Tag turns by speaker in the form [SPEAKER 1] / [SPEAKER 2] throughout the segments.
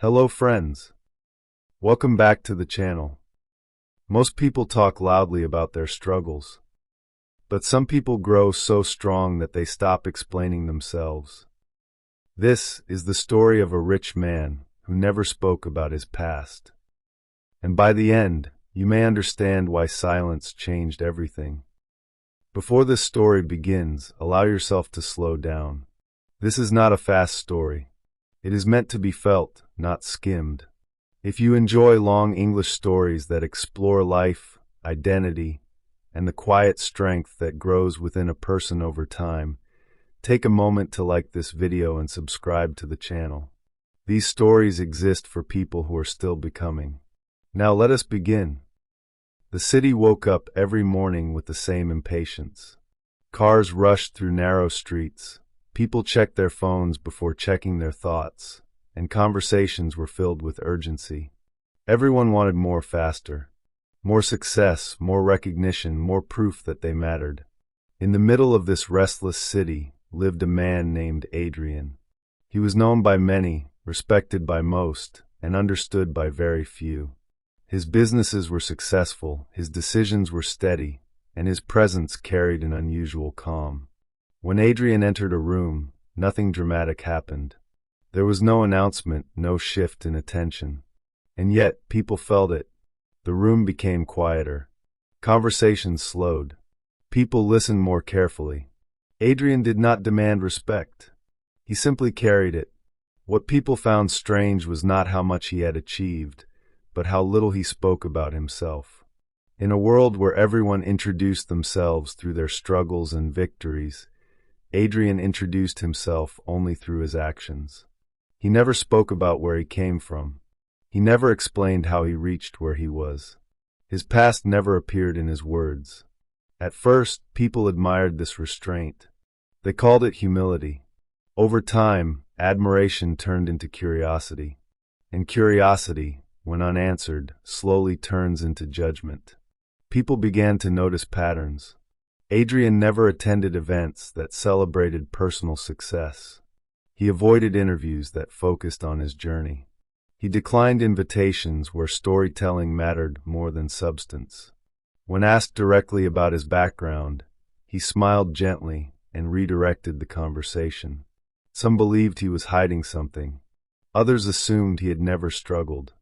[SPEAKER 1] Hello friends. Welcome back to the channel. Most people talk loudly about their struggles, but some people grow so strong that they stop explaining themselves. This is the story of a rich man who never spoke about his past. And by the end, you may understand why silence changed everything. Before this story begins, allow yourself to slow down. This is not a fast story. It is meant to be felt, not skimmed. If you enjoy long English stories that explore life, identity, and the quiet strength that grows within a person over time, take a moment to like this video and subscribe to the channel. These stories exist for people who are still becoming. Now let us begin. The city woke up every morning with the same impatience. Cars rushed through narrow streets. People checked their phones before checking their thoughts, and conversations were filled with urgency. Everyone wanted more faster. More success, more recognition, more proof that they mattered. In the middle of this restless city lived a man named Adrian. He was known by many, respected by most, and understood by very few. His businesses were successful, his decisions were steady, and his presence carried an unusual calm. When Adrian entered a room, nothing dramatic happened. There was no announcement, no shift in attention. And yet, people felt it. The room became quieter. Conversations slowed. People listened more carefully. Adrian did not demand respect. He simply carried it. What people found strange was not how much he had achieved, but how little he spoke about himself. In a world where everyone introduced themselves through their struggles and victories, Adrian introduced himself only through his actions. He never spoke about where he came from. He never explained how he reached where he was. His past never appeared in his words. At first, people admired this restraint. They called it humility. Over time, admiration turned into curiosity. And curiosity, when unanswered, slowly turns into judgment. People began to notice patterns. Adrian never attended events that celebrated personal success. He avoided interviews that focused on his journey. He declined invitations where storytelling mattered more than substance. When asked directly about his background, he smiled gently and redirected the conversation. Some believed he was hiding something. Others assumed he had never struggled.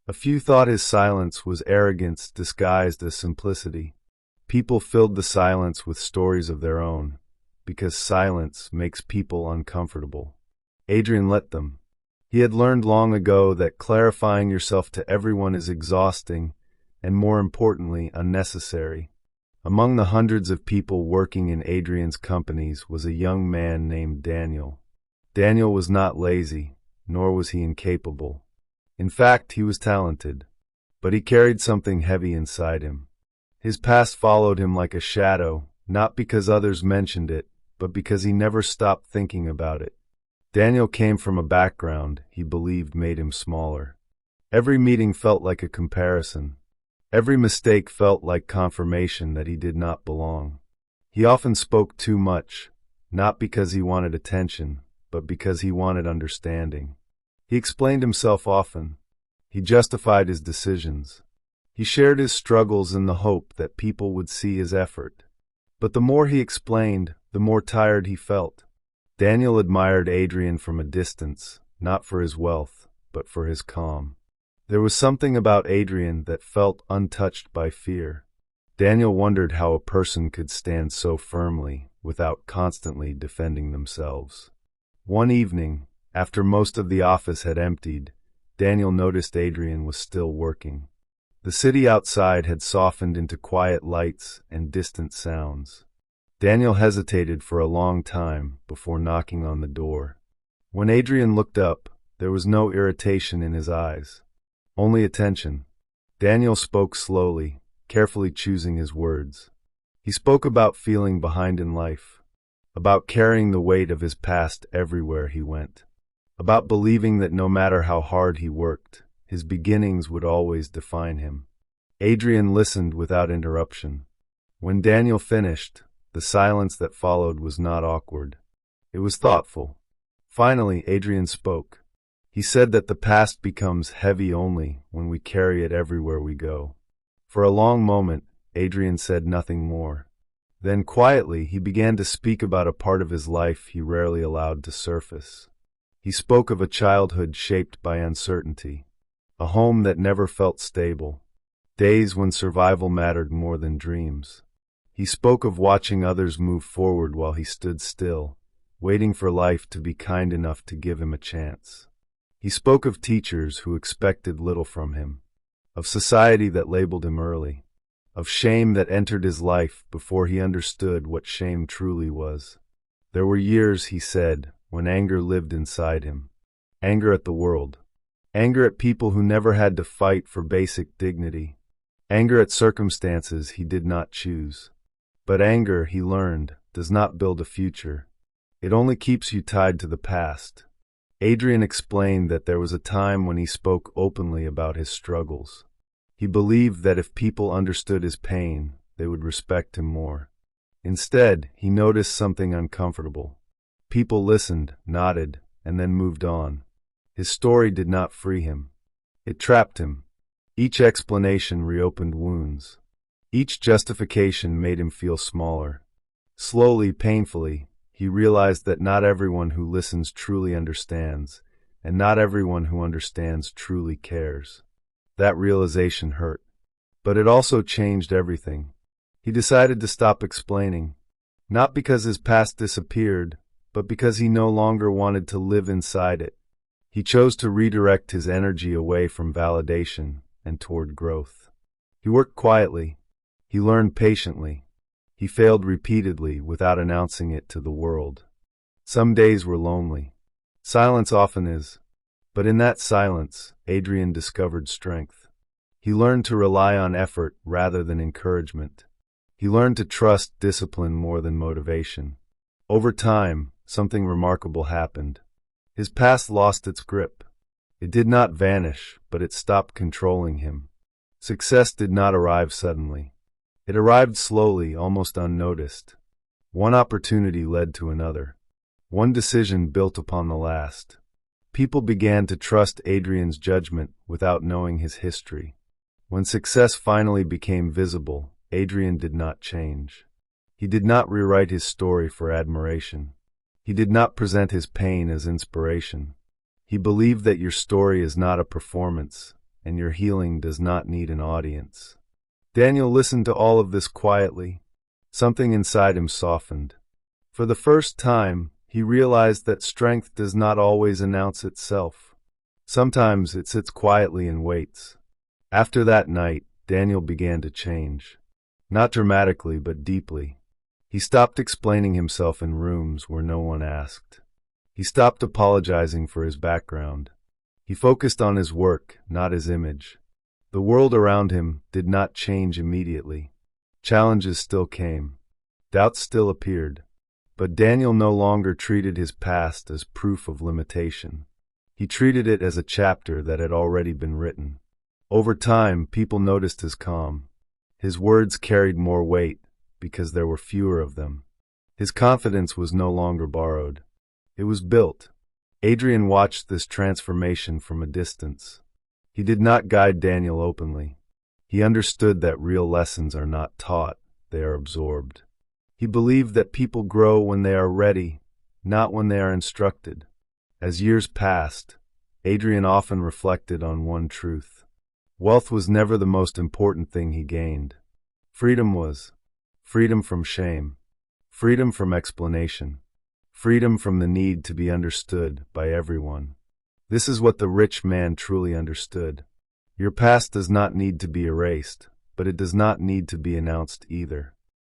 [SPEAKER 1] A few thought his silence was arrogance disguised as simplicity. People filled the silence with stories of their own, because silence makes people uncomfortable. Adrian let them. He had learned long ago that clarifying yourself to everyone is exhausting and, more importantly, unnecessary. Among the hundreds of people working in Adrian's companies was a young man named Daniel. Daniel was not lazy, nor was he incapable. In fact, he was talented, but he carried something heavy inside him. His past followed him like a shadow, not because others mentioned it, but because he never stopped thinking about it. Daniel came from a background he believed made him smaller. Every meeting felt like a comparison. Every mistake felt like confirmation that he did not belong. He often spoke too much, not because he wanted attention, but because he wanted understanding. He explained himself often. He justified his decisions. He shared his struggles in the hope that people would see his effort. But the more he explained, the more tired he felt. Daniel admired Adrian from a distance, not for his wealth, but for his calm. There was something about Adrian that felt untouched by fear. Daniel wondered how a person could stand so firmly without constantly defending themselves. One evening, after most of the office had emptied, Daniel noticed Adrian was still working. The city outside had softened into quiet lights and distant sounds. Daniel hesitated for a long time before knocking on the door. When Adrian looked up, there was no irritation in his eyes, only attention. Daniel spoke slowly, carefully choosing his words. He spoke about feeling behind in life, about carrying the weight of his past everywhere he went, about believing that no matter how hard he worked, his beginnings would always define him. Adrian listened without interruption. When Daniel finished, the silence that followed was not awkward. It was thoughtful. Finally, Adrian spoke. He said that the past becomes heavy only when we carry it everywhere we go. For a long moment, Adrian said nothing more. Then quietly, he began to speak about a part of his life he rarely allowed to surface. He spoke of a childhood shaped by uncertainty, a home that never felt stable, days when survival mattered more than dreams. He spoke of watching others move forward while he stood still, waiting for life to be kind enough to give him a chance. He spoke of teachers who expected little from him, of society that labeled him early, of shame that entered his life before he understood what shame truly was. There were years, he said, when anger lived inside him. Anger at the world. Anger at people who never had to fight for basic dignity. Anger at circumstances he did not choose. But anger, he learned, does not build a future. It only keeps you tied to the past. Adrian explained that there was a time when he spoke openly about his struggles. He believed that if people understood his pain, they would respect him more. Instead, he noticed something uncomfortable. People listened, nodded, and then moved on. His story did not free him. It trapped him. Each explanation reopened wounds. Each justification made him feel smaller. Slowly, painfully, he realized that not everyone who listens truly understands, and not everyone who understands truly cares. That realization hurt. But it also changed everything. He decided to stop explaining, not because his past disappeared, but because he no longer wanted to live inside it. He chose to redirect his energy away from validation and toward growth. He worked quietly. He learned patiently. He failed repeatedly without announcing it to the world. Some days were lonely. Silence often is. But in that silence, Adrian discovered strength. He learned to rely on effort rather than encouragement. He learned to trust discipline more than motivation. Over time, something remarkable happened. His past lost its grip. It did not vanish, but it stopped controlling him. Success did not arrive suddenly. It arrived slowly, almost unnoticed. One opportunity led to another. One decision built upon the last. People began to trust Adrian's judgment without knowing his history. When success finally became visible, Adrian did not change. He did not rewrite his story for admiration. He did not present his pain as inspiration. He believed that your story is not a performance, and your healing does not need an audience. Daniel listened to all of this quietly. Something inside him softened. For the first time, he realized that strength does not always announce itself. Sometimes it sits quietly and waits. After that night, Daniel began to change. Not dramatically, but deeply. He stopped explaining himself in rooms where no one asked. He stopped apologizing for his background. He focused on his work, not his image. The world around him did not change immediately. Challenges still came. Doubts still appeared. But Daniel no longer treated his past as proof of limitation. He treated it as a chapter that had already been written. Over time, people noticed his calm. His words carried more weight because there were fewer of them. His confidence was no longer borrowed. It was built. Adrian watched this transformation from a distance. He did not guide Daniel openly. He understood that real lessons are not taught, they are absorbed. He believed that people grow when they are ready, not when they are instructed. As years passed, Adrian often reflected on one truth. Wealth was never the most important thing he gained. Freedom was. Freedom from shame. Freedom from explanation. Freedom from the need to be understood by everyone. This is what the rich man truly understood. Your past does not need to be erased, but it does not need to be announced either.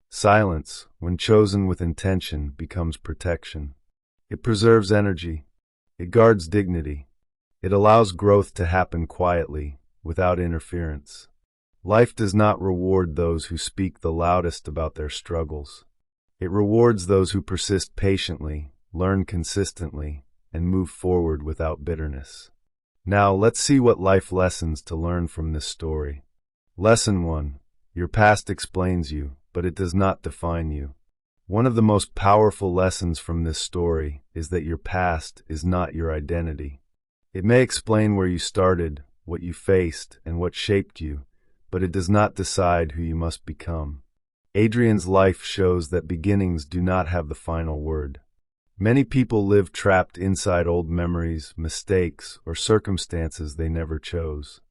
[SPEAKER 1] Silence, when chosen with intention, becomes protection. It preserves energy. It guards dignity. It allows growth to happen quietly, without interference. Life does not reward those who speak the loudest about their struggles. It rewards those who persist patiently, learn consistently, and move forward without bitterness. Now, let's see what life lessons to learn from this story. Lesson 1. Your past explains you, but it does not define you. One of the most powerful lessons from this story is that your past is not your identity. It may explain where you started, what you faced, and what shaped you, but it does not decide who you must become. Adrian's life shows that beginnings do not have the final word. Many people live trapped inside old memories, mistakes, or circumstances they never chose.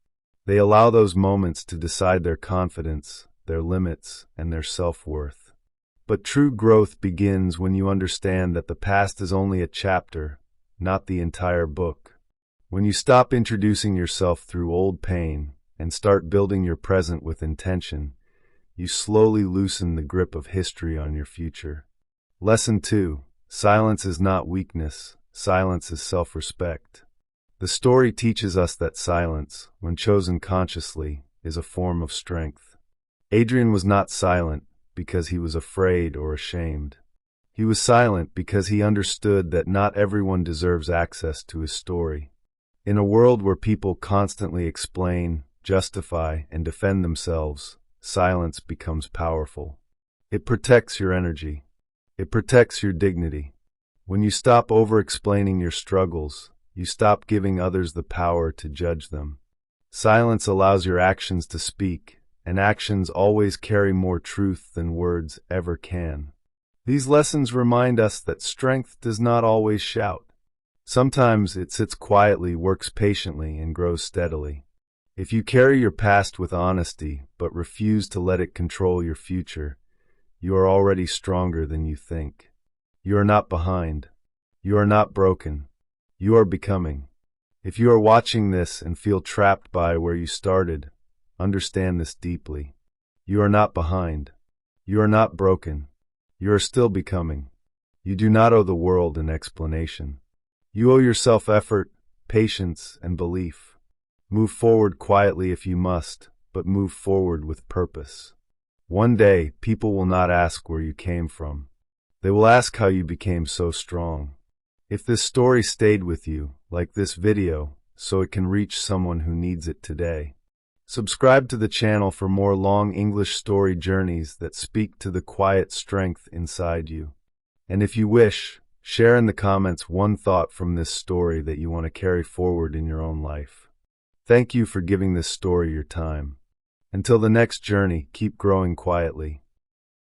[SPEAKER 1] They allow those moments to decide their confidence, their limits, and their self-worth. But true growth begins when you understand that the past is only a chapter, not the entire book. When you stop introducing yourself through old pain and start building your present with intention, you slowly loosen the grip of history on your future. Lesson 2. Silence is not weakness. Silence is self-respect. The story teaches us that silence, when chosen consciously, is a form of strength. Adrian was not silent because he was afraid or ashamed. He was silent because he understood that not everyone deserves access to his story. In a world where people constantly explain, justify, and defend themselves, silence becomes powerful. It protects your energy. It protects your dignity. When you stop over-explaining your struggles, you stop giving others the power to judge them. Silence allows your actions to speak, and actions always carry more truth than words ever can. These lessons remind us that strength does not always shout. Sometimes it sits quietly, works patiently, and grows steadily. If you carry your past with honesty, but refuse to let it control your future, you are already stronger than you think. You are not behind. You are not broken. You are becoming. If you are watching this and feel trapped by where you started, understand this deeply. You are not behind. You are not broken. You are still becoming. You do not owe the world an explanation. You owe yourself effort, patience, and belief. Move forward quietly if you must, but move forward with purpose. One day, people will not ask where you came from. They will ask how you became so strong. If this story stayed with you, like this video, so it can reach someone who needs it today. Subscribe to the channel for more long English story journeys that speak to the quiet strength inside you. And if you wish, share in the comments one thought from this story that you want to carry forward in your own life. Thank you for giving this story your time. Until the next journey, keep growing quietly.